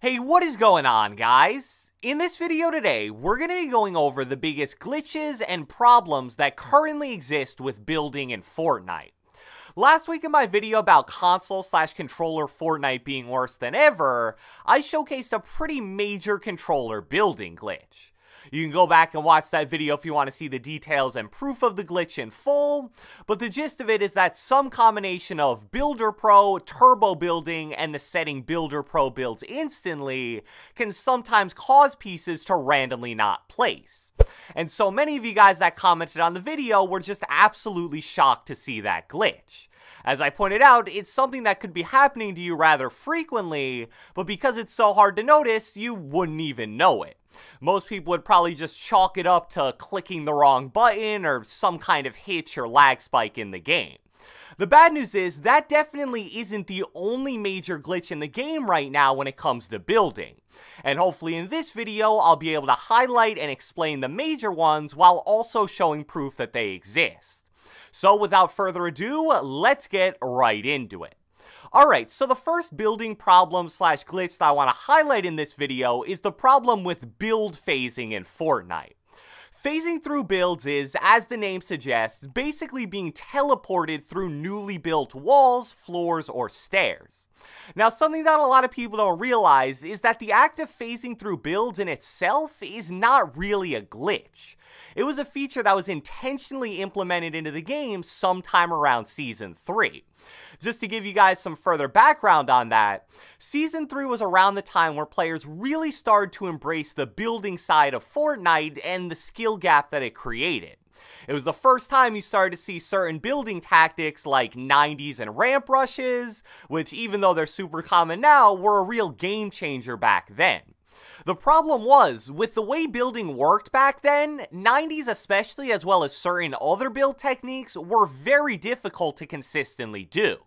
Hey, what is going on, guys? In this video today, we're going to be going over the biggest glitches and problems that currently exist with building in Fortnite. Last week in my video about console/controller Fortnite being worse than ever, I showcased a pretty major controller building glitch. You can go back and watch that video if you want to see the details and proof of the glitch in full, but the gist of it is that some combination of Builder Pro, turbo building, and the setting Builder Pro builds instantly can sometimes cause pieces to randomly not place. And so many of you guys that commented on the video were just absolutely shocked to see that glitch. As I pointed out, it's something that could be happening to you rather frequently, but because it's so hard to notice, you wouldn't even know it. Most people would probably just chalk it up to clicking the wrong button or some kind of hitch or lag spike in the game. The bad news is that definitely isn't the only major glitch in the game right now when it comes to building. And hopefully in this video, I'll be able to highlight and explain the major ones while also showing proof that they exist. So without further ado, let's get right into it. Alright, so the first building problem/glitch that I want to highlight in this video is the problem with build phasing in Fortnite. Phasing through builds is, as the name suggests, basically being teleported through newly built walls, floors, or stairs. Now, something that a lot of people don't realize is that the act of phasing through builds in itself is not really a glitch. It was a feature that was intentionally implemented into the game sometime around Season 3. Just to give you guys some further background on that, Season 3 was around the time where players really started to embrace the building side of Fortnite and the skill gap that it created. It was the first time you started to see certain building tactics like 90s and ramp rushes, which even though they're super common now, were a real game changer back then. The problem was, with the way building worked back then, 90s especially as well as certain other build techniques were very difficult to consistently do.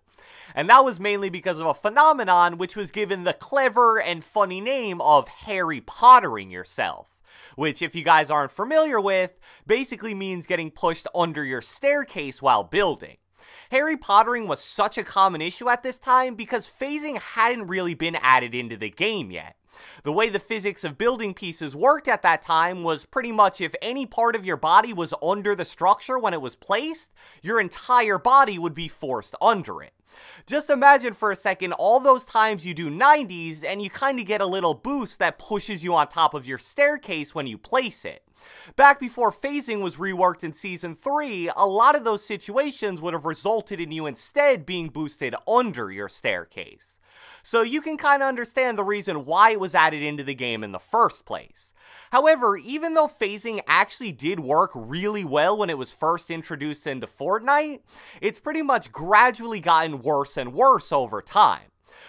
And that was mainly because of a phenomenon which was given the clever and funny name of Harry Pottering yourself, which, if you guys aren't familiar with, basically means getting pushed under your staircase while building. Harry Pottering was such a common issue at this time because phasing hadn't really been added into the game yet. The way the physics of building pieces worked at that time was pretty much if any part of your body was under the structure when it was placed, your entire body would be forced under it. Just imagine for a second all those times you do 90s and you kind of get a little boost that pushes you on top of your staircase when you place it. Back before phasing was reworked in Season 3, a lot of those situations would have resulted in you instead being boosted under your staircase. So you can kind of understand the reason why it was added into the game in the first place. However, even though phasing actually did work really well when it was first introduced into Fortnite, it's pretty much gradually gotten worse and worse over time.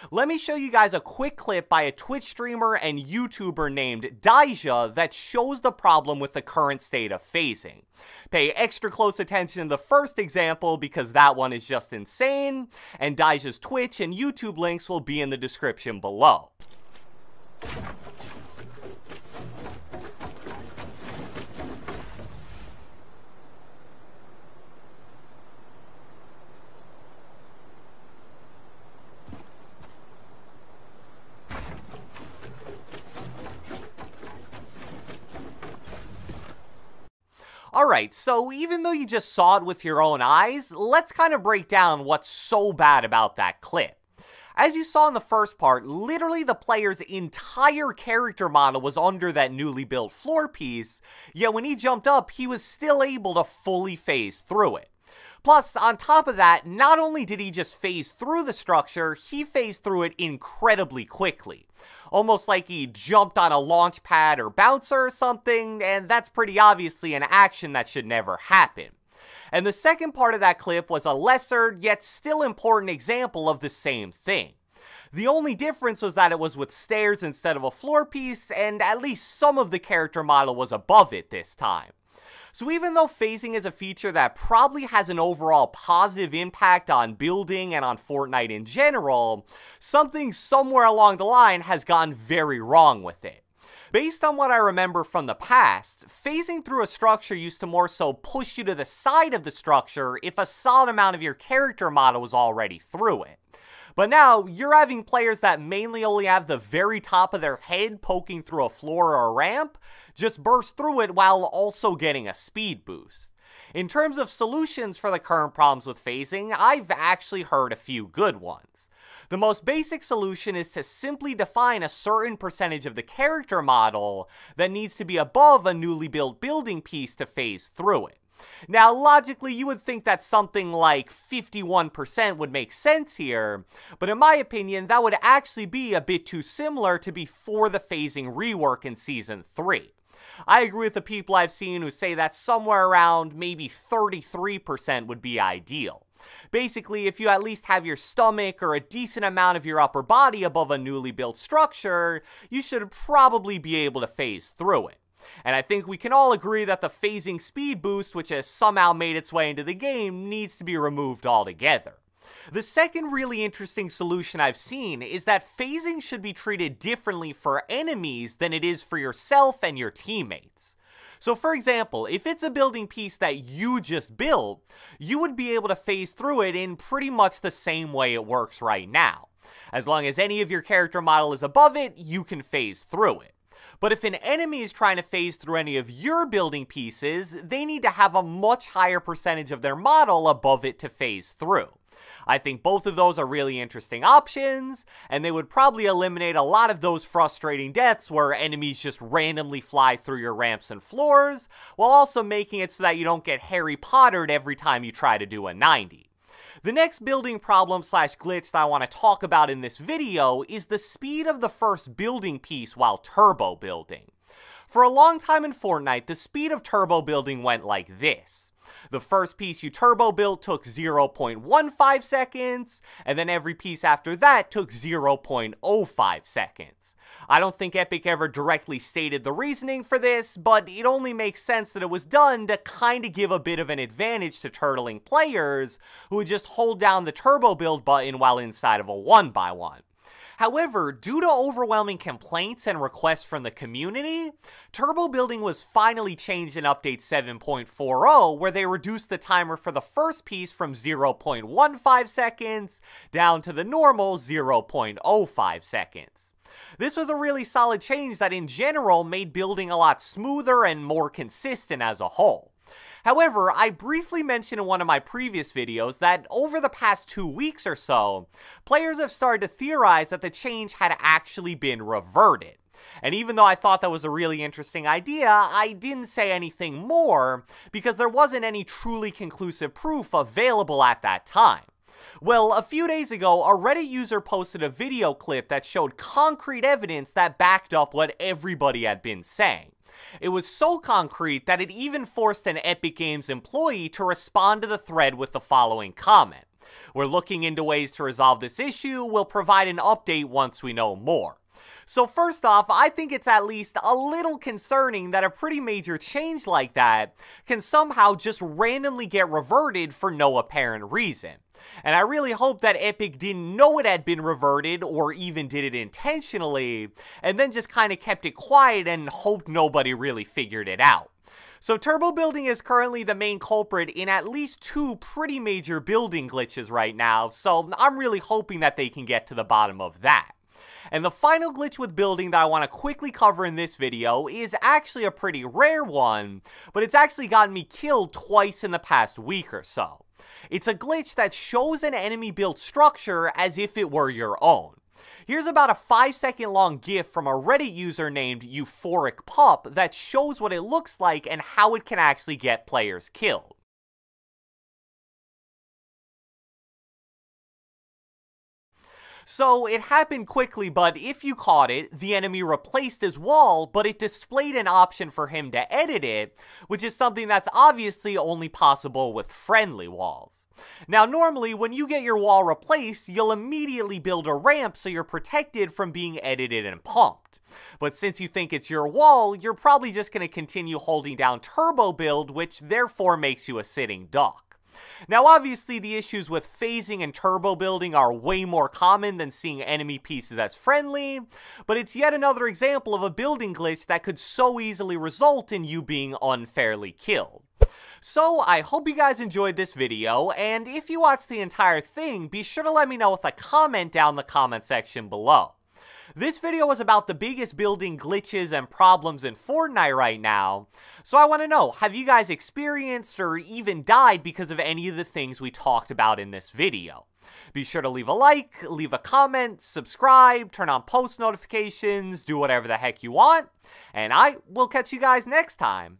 Let me show you guys a quick clip by a Twitch streamer and YouTuber named Daija that shows the problem with the current state of phasing. Pay extra close attention to the first example because that one is just insane, and Daija's Twitch and YouTube links will be in the description below. Alright, so even though you just saw it with your own eyes, let's kind of break down what's so bad about that clip. As you saw in the first part, literally the player's entire character model was under that newly built floor piece, yet when he jumped up, he was still able to fully phase through it. Plus, on top of that, not only did he just phase through the structure, he phased through it incredibly quickly. Almost like he jumped on a launch pad or bouncer or something, and that's pretty obviously an action that should never happen. And the second part of that clip was a lesser, yet still important example of the same thing. The only difference was that it was with stairs instead of a floor piece, and at least some of the character model was above it this time. So even though phasing is a feature that probably has an overall positive impact on building and on Fortnite in general, something somewhere along the line has gone very wrong with it. Based on what I remember from the past, phasing through a structure used to more so push you to the side of the structure if a solid amount of your character model was already through it. But now, you're having players that mainly only have the very top of their head poking through a floor or a ramp just burst through it while also getting a speed boost. In terms of solutions for the current problems with phasing, I've actually heard a few good ones. The most basic solution is to simply define a certain percentage of the character model that needs to be above a newly built building piece to phase through it. Now, logically, you would think that something like 51% would make sense here, but in my opinion, that would actually be a bit too similar to before the phasing rework in Season 3. I agree with the people I've seen who say that somewhere around maybe 33% would be ideal. Basically, if you at least have your stomach or a decent amount of your upper body above a newly built structure, you should probably be able to phase through it. And I think we can all agree that the phasing speed boost, which has somehow made its way into the game, needs to be removed altogether. The second really interesting solution I've seen is that phasing should be treated differently for enemies than it is for yourself and your teammates. So for example, if it's a building piece that you just built, you would be able to phase through it in pretty much the same way it works right now. As long as any of your character model is above it, you can phase through it. But if an enemy is trying to phase through any of your building pieces, they need to have a much higher percentage of their model above it to phase through. I think both of those are really interesting options, and they would probably eliminate a lot of those frustrating deaths where enemies just randomly fly through your ramps and floors, while also making it so that you don't get Harry Pottered every time you try to do a 90. The next building problem slash glitch that I want to talk about in this video is the speed of the first building piece while turbo building. For a long time in Fortnite, the speed of turbo building went like this. The first piece you turbo built took 0.15 seconds, and then every piece after that took 0.05 seconds. I don't think Epic ever directly stated the reasoning for this, but it only makes sense that it was done to kinda give a bit of an advantage to turtling players who would just hold down the turbo build button while inside of a 1x1. However, due to overwhelming complaints and requests from the community, turbo building was finally changed in Update 7.40, where they reduced the timer for the first piece from 0.15 seconds down to the normal 0.05 seconds. This was a really solid change that in general made building a lot smoother and more consistent as a whole. However, I briefly mentioned in one of my previous videos that over the past 2 weeks or so, players have started to theorize that the change had actually been reverted. And even though I thought that was a really interesting idea, I didn't say anything more because there wasn't any truly conclusive proof available at that time. Well, a few days ago, a Reddit user posted a video clip that showed concrete evidence that backed up what everybody had been saying. It was so concrete that it even forced an Epic Games employee to respond to the thread with the following comment: "We're looking into ways to resolve this issue. We'll provide an update once we know more." So first off, I think it's at least a little concerning that a pretty major change like that can somehow just randomly get reverted for no apparent reason. And I really hope that Epic didn't know it had been reverted or even did it intentionally, and then just kind of kept it quiet and hoped nobody really figured it out. So turbo building is currently the main culprit in at least 2 pretty major building glitches right now, so I'm really hoping that they can get to the bottom of that. And the final glitch with building that I want to quickly cover in this video is actually a pretty rare one, but it's actually gotten me killed twice in the past week or so. It's a glitch that shows an enemy built structure as if it were your own. Here's about a 5-second long GIF from a Reddit user named Euphoric Pup that shows what it looks like and how it can actually get players killed. So it happened quickly, but if you caught it, the enemy replaced his wall, but it displayed an option for him to edit it, which is something that's obviously only possible with friendly walls. Now normally, when you get your wall replaced, you'll immediately build a ramp so you're protected from being edited and pumped. But since you think it's your wall, you're probably just going to continue holding down turbo build, which therefore makes you a sitting duck. Now obviously the issues with phasing and turbo building are way more common than seeing enemy pieces as friendly, but it's yet another example of a building glitch that could so easily result in you being unfairly killed. So I hope you guys enjoyed this video, and if you watched the entire thing, be sure to let me know with a comment down in the comment section below. This video was about the biggest building glitches and problems in Fortnite right now, so I want to know, have you guys experienced or even died because of any of the things we talked about in this video? Be sure to leave a like, leave a comment, subscribe, turn on post notifications, do whatever the heck you want, and I will catch you guys next time.